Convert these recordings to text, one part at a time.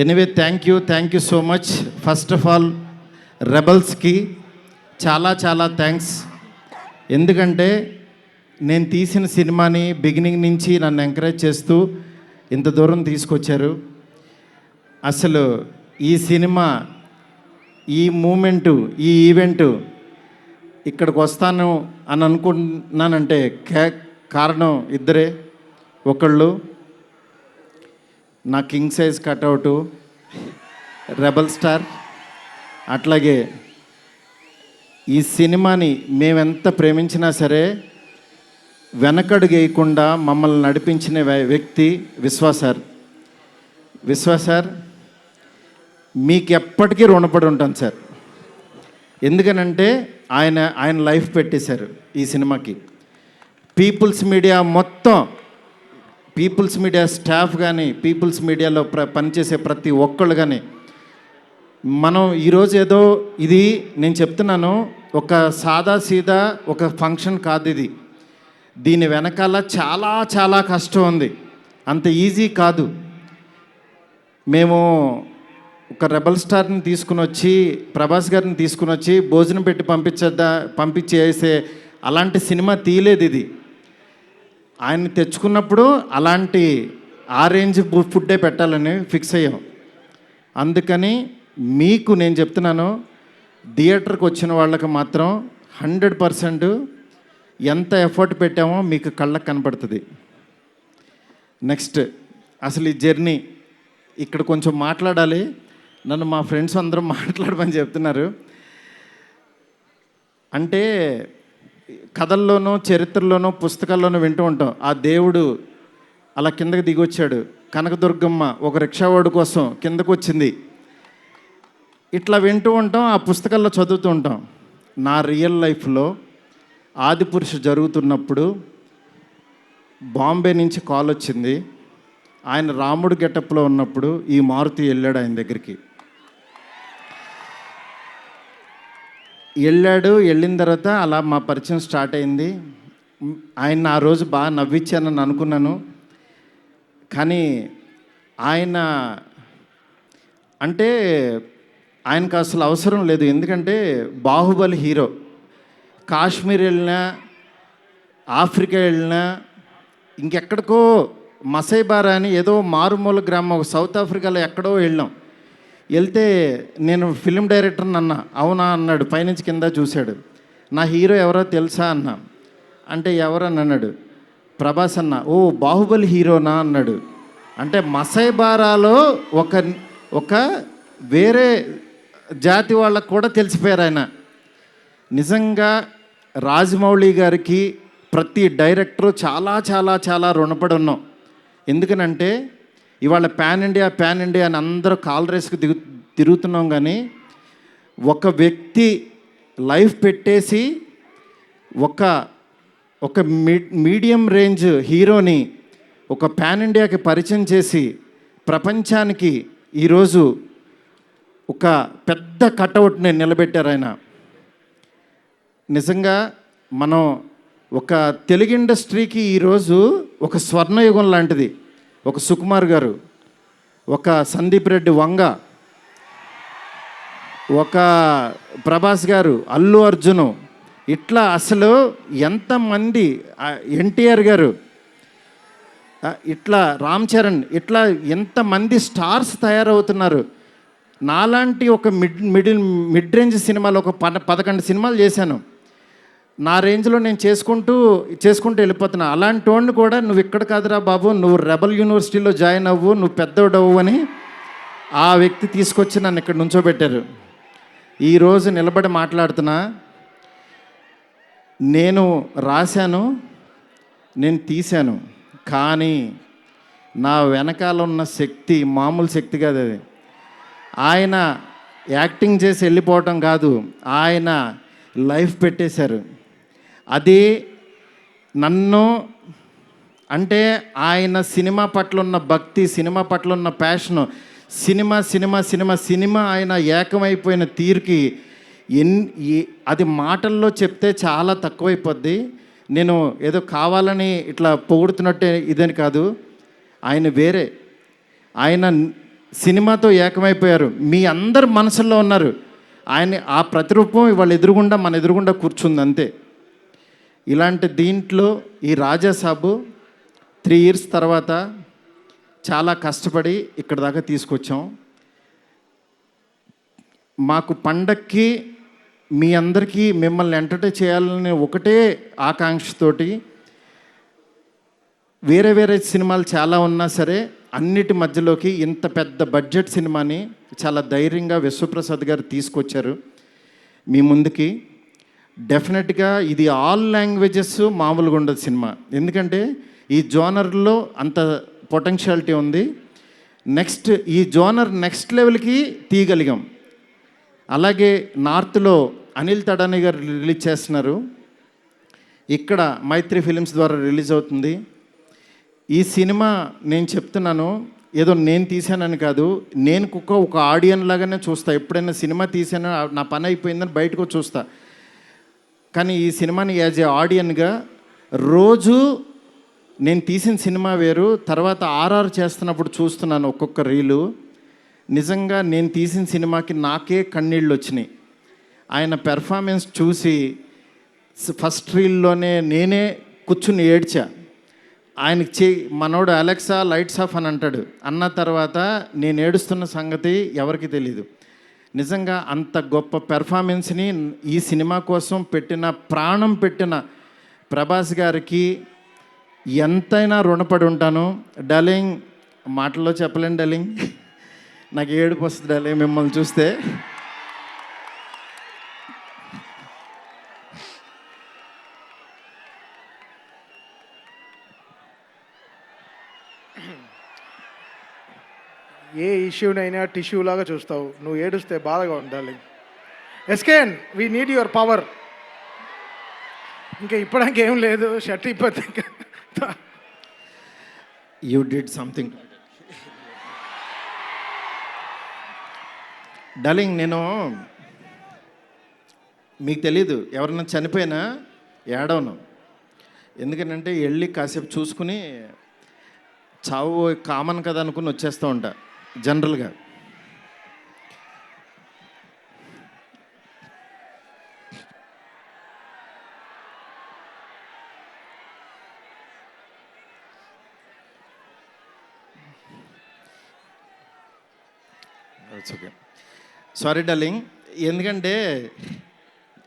Anyway thank you so much. First of all రెబల్స్కి చాలా చాలా థ్యాంక్స్. ఎందుకంటే నేను తీసిన సినిమాని బిగినింగ్ నుంచి నన్ను ఎంకరేజ్ చేస్తూ ఇంత దూరం తీసుకొచ్చారు. అసలు ఈ సినిమా, ఈ మూమెంటు, ఈ ఈవెంటు ఇక్కడికి వస్తాను అని అనుకుంటున్నానంటే కారణం ఇద్దరే. ఒకళ్ళు నా కింగ్ సైజ్ కట్అవుటు రెబల్ స్టార్, అట్లాగే ఈ సినిమాని మేమెంత ప్రేమించినా సరే వెనకడుగు వేయకుండా మమ్మల్ని నడిపించిన వ్యక్తి విశ్వాస్ సార్. విశ్వాస్ సార్, మీకు ఎప్పటికీ రుణపడి ఉంటాను సార్. ఎందుకనంటే ఆయన లైఫ్ పెట్టేశారు ఈ సినిమాకి. పీపుల్స్ మీడియా మొత్తం, పీపుల్స్ మీడియా స్టాఫ్ కానీ, పీపుల్స్ మీడియాలో పనిచేసే ప్రతి ఒక్కళ్ళు కానీ, మనం ఈరోజు ఏదో ఇది నేను చెప్తున్నాను, ఒక సాదా సీదా ఒక ఫంక్షన్ కాదు ఇది. దీని వెనకాల చాలా చాలా కష్టం ఉంది, అంత ఈజీ కాదు. మేము ఒక రెబల్ స్టార్ని తీసుకుని వచ్చి, ప్రభాస్ గారిని తీసుకుని వచ్చి భోజనం పెట్టి పంపించేసే అలాంటి సినిమా తీయలేదు ఇది. ఆయన్ని తెచ్చుకున్నప్పుడు అలాంటి ఆ రేంజ్ ఫుడ్డే పెట్టాలని ఫిక్స్ అయ్యాం. అందుకని మీకు నేను చెప్తున్నాను, థియేటర్కి వచ్చిన వాళ్ళకి మాత్రం 100% ఎంత ఎఫర్ట్ పెట్టామో మీకు కళ్ళకు కనపడుతుంది. నెక్స్ట్ అసలు ఈ జర్నీ ఇక్కడ కొంచెం మాట్లాడాలి. నన్ను మా ఫ్రెండ్స్ అందరూ మాట్లాడమని చెప్తున్నారు. అంటే కథల్లోనూ, చరిత్రలోనూ, పుస్తకాల్లోనూ వింటూ ఉంటాం, ఆ దేవుడు అలా కిందకి దిగొచ్చాడు, కనకదుర్గమ్మ ఒక రిక్షావాడు కోసం కిందకు వచ్చింది, ఇట్లా వింటూ ఉంటాం, ఆ పుస్తకాల్లో చదువుతూ ఉంటాం. నా రియల్ లైఫ్లో ఆదిపురుష జరుగుతున్నప్పుడు బాంబే నుంచి కాల్ వచ్చింది. ఆయన రాముడు గెటప్లో ఉన్నప్పుడు ఈ మారుతి వెళ్ళాడు ఆయన దగ్గరికి. వెళ్ళిన తర్వాత అలా మా పరిచయం స్టార్ట్ అయింది. ఆయన ఆ రోజు బాగా నవ్వించానని అనుకున్నాను. కానీ ఆయన అంటే ఆయనకు అసలు అవసరం లేదు. ఎందుకంటే బాహుబలి హీరో. కాశ్మీర్ వెళ్ళినా, ఆఫ్రికా వెళ్ళినా, ఇంకెక్కడికో మసైబారా అని ఏదో మారుమూల గ్రామం సౌత్ ఆఫ్రికాలో ఎక్కడో వెళ్ళాం. వెళ్తే నేను ఫిలిం డైరెక్టర్ని అన్నా. అవునా అన్నాడు, పైనుంచి కింద చూశాడు. నా హీరో ఎవరో తెలుసా అన్నా. అంటే ఎవరని అన్నాడు. ప్రభాస్ అన్న. ఓ బాహుబలి హీరోనా అన్నాడు. అంటే మసైబారాలో ఒక వేరే జాతి వాళ్ళకు కూడా తెలిసిపోయారు ఆయన. నిజంగా రాజమౌళి గారికి ప్రతి డైరెక్టరు చాలా చాలా చాలా రుణపడి ఉన్నాం. ఎందుకనంటే ఇవాళ ప్యాన్ ఇండియా అని అందరూ కాల్ రేస్కి తిరుగుతున్నాం. కానీ ఒక వ్యక్తి లైఫ్ పెట్టేసి ఒక మీడియం రేంజ్ హీరోని ఒక ప్యాన్ ఇండియాకి పరిచయం చేసి ప్రపంచానికి ఈరోజు ఒక పెద్ద కటౌట్ని నిలబెట్టారు ఆయన. నిజంగా మనం ఒక తెలుగు ఇండస్ట్రీకి ఈరోజు ఒక స్వర్ణయుగం లాంటిది. ఒక సుకుమార్ గారు, ఒక సందీప్ రెడ్డి వంగ, ఒక ప్రభాస్ గారు, అల్లు అర్జును, ఇట్లా అసలు ఎంతమంది, ఎన్టీఆర్ గారు, ఇట్లా రామ్ చరణ్, ఇట్లా ఎంతమంది స్టార్స్ తయారవుతున్నారు. నాలాంటి ఒక మిడ్ రేంజ్ సినిమాలు ఒక 11 సినిమాలు చేశాను. నా రేంజ్లో నేను చేసుకుంటూ వెళ్ళిపోతున్నా. అలాంటి వాడిని కూడా నువ్వు ఇక్కడ కాదురా బాబు, నువ్వు రెబల్ యూనివర్సిటీలో జాయిన్ అవ్వు, నువ్వు పెద్దోడవు అని ఆ వ్యక్తి తీసుకొచ్చి నన్ను ఇక్కడ నుంచోబెట్టారు. ఈరోజు నిలబడి మాట్లాడుతున్నా. నేను రాశాను, నేను తీశాను, కానీ నా వెనకాల ఉన్న శక్తి మామూలు శక్తి కాదు. అది ఆయన యాక్టింగ్ చేసి వెళ్ళిపోవటం కాదు, ఆయన లైఫ్ పెట్టేశారు. అది నన్ను అంటే ఆయన సినిమా పట్ల ఉన్న భక్తి, సినిమా పట్ల ఉన్న ప్యాషను, సినిమా ఆయన ఏకమైపోయిన తీరుకి అది మాటల్లో చెప్తే చాలా తక్కువైపోద్ది. నేను ఏదో కావాలని ఇట్లా పొగుడుతున్నట్టే ఇదని కాదు. ఆయన వేరే. ఆయన సినిమాతో ఏకమైపోయారు. మీ అందరు మనసుల్లో ఉన్నారు. ఆయన ఆ ప్రతిరూపం ఇవాళ ఎదురుగుండా మన ఎదురుగుండా కూర్చుంది అంతే. ఇలాంటి దీంట్లో ఈ రాజాసాబు 3 years తర్వాత చాలా కష్టపడి ఇక్కడ దాకా తీసుకొచ్చాం. మాకు పండక్కి మీ అందరికీ మిమ్మల్ని ఎంటర్టైన్ చేయాలని ఒకటే ఆకాంక్షతోటి వేరే వేరే సినిమాలు చాలా ఉన్నా సరే అన్నిటి మధ్యలోకి ఇంత పెద్ద బడ్జెట్ సినిమాని చాలా ధైర్యంగా విశ్వప్రసాద్ గారు తీసుకొచ్చారు మీ ముందుకి. డెఫినెట్గా ఇది ఆల్ లాంగ్వేజెస్ మామూలుగా ఉండదు సినిమా, ఎందుకంటే ఈ జోనర్లో అంత పొటెన్షియాలిటీ ఉంది. నెక్స్ట్ ఈ జోనర్ నెక్స్ట్ లెవెల్కి తీయగలిగాం. అలాగే నార్త్లో అనిల్ తడాని గారు రిలీజ్ చేస్తున్నారు, ఇక్కడ మైత్రి ఫిలిమ్స్ ద్వారా రిలీజ్ అవుతుంది. ఈ సినిమా నేను చెప్తున్నాను, ఏదో నేను తీసానని కాదు, నేను ఒక ఆడియన్ లాగానే చూస్తా. ఎప్పుడైనా సినిమా తీసానో నా పని అయిపోయిందని బయటకు చూస్తా. కానీ ఈ సినిమాని యాజ్ ఏ ఆడియన్గా రోజు నేను తీసిన సినిమా వేరు, తర్వాత ఆర్ఆర్ చేస్తున్నప్పుడు చూస్తున్నాను ఒక్కొక్క రీలు. నిజంగా నేను తీసిన సినిమాకి నాకే కన్నీళ్ళు వచ్చినాయి. ఆయన పెర్ఫార్మెన్స్ చూసి ఫస్ట్ రీల్లోనే నేనే కూర్చుని ఏడ్చా. ఆయనకి మనోడు అలెక్సా లైట్స్ ఆఫ్ అని అంటాడు, అన్న తర్వాత నేను ఏడుస్తున్న సంగతి ఎవరికి తెలీదు. నిజంగా అంత గొప్ప పెర్ఫార్మెన్స్ని ఈ సినిమా కోసం ప్రాణం పెట్టిన ప్రభాస్ గారికి ఎంతైనా రుణపడి ఉంటాను. డార్లింగ్, మాటల్లో చెప్పలేను డార్లింగ్, నాకు ఏడుపు వస్తుంది డార్లింగ్ మిమ్మల్ని చూస్తే. ఏ ఇష్యూనైనా టిష్యూ లాగా చూస్తావు, నువ్వు ఏడుస్తే బాధగా ఉండాలి. ఎస్కేన్, వీ నీడ్ యువర్ పవర్. ఇంకా ఇప్పడానికి ఏం లేదు, షర్ట్ ఇప్పటి యూ డిడ్ సంథింగ్ డార్లింగ్. నేను మీకు తెలీదు, ఎవరన్నా చనిపోయినా ఏడవను. ఎందుకంటే వెళ్ళి కాసేపు చూసుకుని చావు కామన్ కదా అనుకుని వచ్చేస్తూ ఉంటా జనరల్గా. ఓకే, సారీ డార్లింగ్, ఎందుకంటే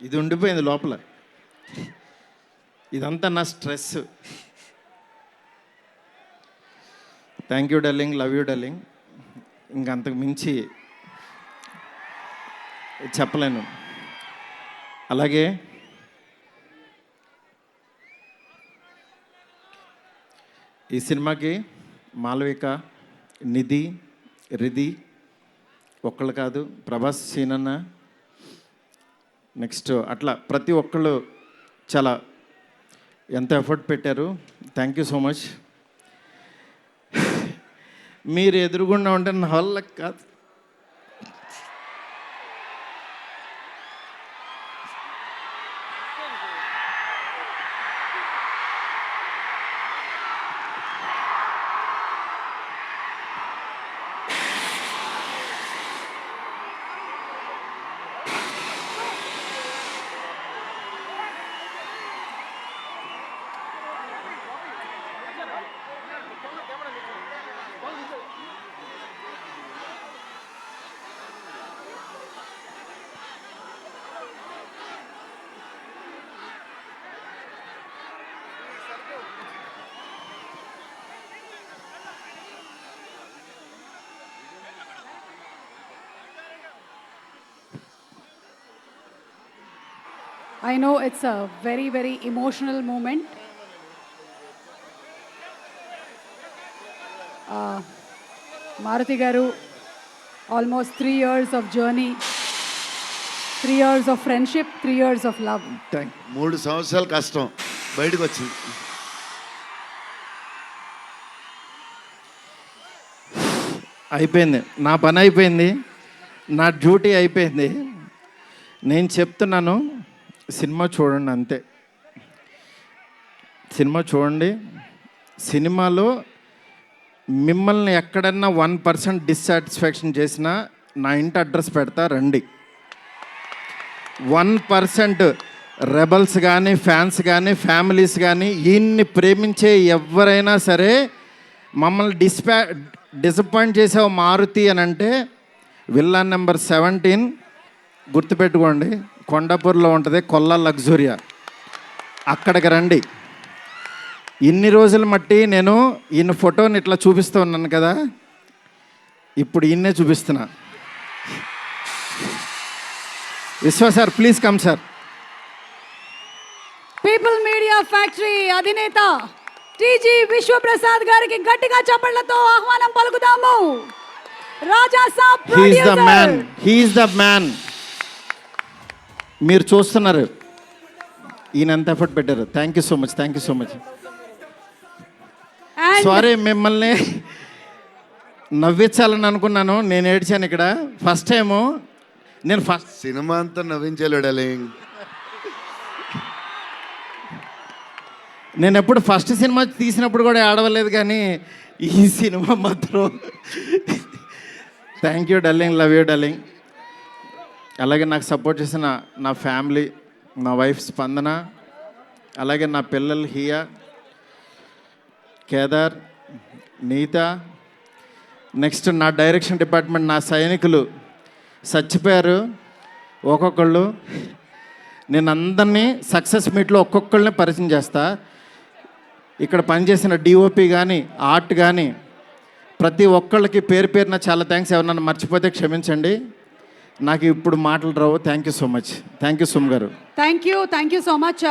ఇది ఉండిపోయింది లోపల, ఇదంతా నా stress. Thank you darling, love you darling. ఇంకంతకు మించి చెప్పలేను. అలాగే ఈ సినిమాకి మాలవిక, నిధి, రిధి ఒక్కళ్ళు కాదు, ప్రభాస్, సీనన్న, నెక్స్ట్ అట్లా ప్రతి ఒక్కళ్ళు చాలా ఎంత ఎఫర్ట్ పెట్టారు. Thank you so much. మీరు ఎదురుగుండా ఉంటే నా వల్ల కాదు. I know it's a very, very emotional moment. Maruti Garu, almost 3 years of journey, 3 years of friendship, 3 years of love. 3 సంవత్సరాలు కష్టం బయటకు వచ్చింది. అయిపోయింది, నా పని అయిపోయింది, నా డ్యూటీ అయిపోయింది. నేను చెప్తున్నాను, సినిమా చూడండి అంతే. సినిమా చూడండి. సినిమాలో మిమ్మల్ని ఎక్కడన్నా 1% డిస్సాటిస్ఫాక్షన్ చేసినా నా ఇంటి అడ్రస్ పెడతా రండి. 1% రెబల్స్ కానీ ఫ్యాన్స్ కానీ ఫ్యామిలీస్ కానీ ఈయన్ని ప్రేమించే ఎవరైనా సరే మమ్మల్ని డిసప్పాయింట్ చేసే మారుతి అని అంటే విల్లా నెంబర్ 17 గుర్తుపెట్టుకోండి, కొండాపూర్లో ఉంటుంది, కొల్లా లగ్జూరియా, అక్కడికి రండి. ఇన్ని రోజులు మట్టి నేను ఈయన ఫోటోని ఇట్లా చూపిస్తూ ఉన్నాను కదా, ఇప్పుడు ఈయన్నే చూపిస్తున్నా. Vishwa sir please come sir. People media factory అధినేత టీజీ విశ్వప్రసాద్ గారికి గట్టిగా చప్పట్లతో ఆహ్వానం పలుకుదాము. Raja Saab he's the man, he's the man. మీరు చూస్తున్నారు ఈయన ఎంత ఎఫర్ట్ పెట్టారు. Thank you so much, thank you so much. Sorry మిమ్మల్ని నవ్వించాలని అనుకున్నాను, నేను ఏడ్చాను ఇక్కడ. ఫస్ట్ టైము నేను సినిమా అంతా నవ్వించాలి డార్లింగ్. నేను ఎప్పుడు ఫస్ట్ సినిమా తీసినప్పుడు కూడా ఆడవలేదు, కానీ ఈ సినిమా మాత్రం thank you darling, love you darling. అలాగే నాకు సపోర్ట్ చేసిన నా ఫ్యామిలీ, నా వైఫ్ స్పందన, అలాగే నా పిల్లలు హియా, కేదార్, నీత, నెక్స్ట్ నా డైరెక్షన్ డిపార్ట్మెంట్, నా సైనికులు చచ్చిపోయారు ఒక్కొక్కళ్ళు. నేను అందరినీ సక్సెస్ మీట్లో ఒక్కొక్కళ్ళని పరిచయం చేస్తా. ఇక్కడ పనిచేసిన డిఓపి కానీ ఆర్ట్ కానీ ప్రతి ఒక్కళ్ళకి పేరు పేరున చాలా థ్యాంక్స్. ఎవరన్నా మర్చిపోతే క్షమించండి, నాకు ఇప్పుడు మాటలు రావు. Thank you so much. Thank you సుమ్ గారు. Thank you so much.